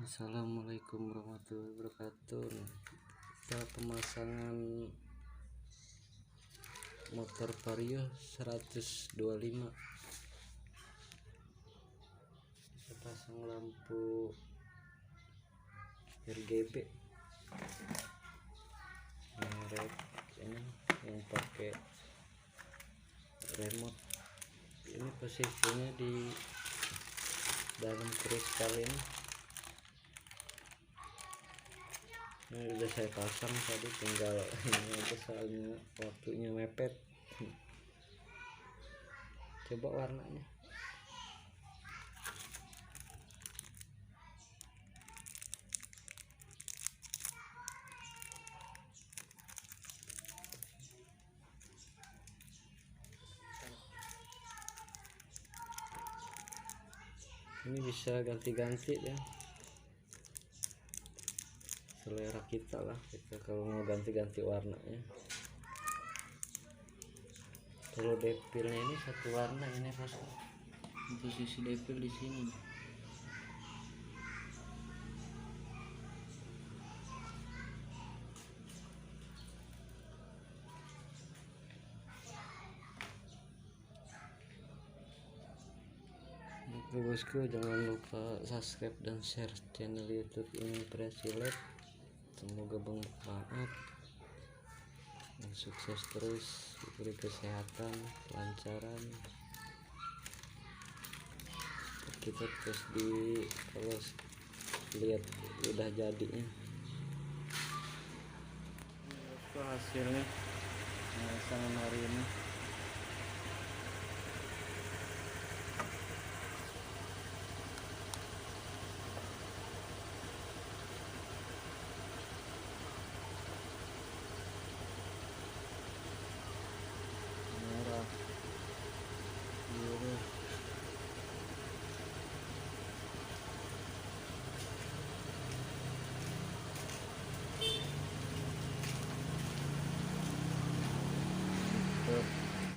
Assalamualaikum warahmatullahi wabarakatuh. Kita pemasangan motor Vario 125. Kita pasang lampu RGB merek ini yang pakai remote. Ini posisinya di dalam kristal ini udah saya pasang tadi, tinggal ini aja soalnya waktunya mepet. Coba warnanya. Ini bisa ganti-ganti ya, selera kita lah, kita kalau mau ganti-ganti warnanya. Kalau depilnya ini satu warna ini pasti. Posisi depil di sini. Oke bosku, jangan lupa subscribe dan share channel YouTube ini Impresi Lab. Semoga bermanfaat dan sukses terus, diberi kesehatan, kelancaran. Kita terus kalau lihat udah jadinya. Itu hasilnya sangat hari ini.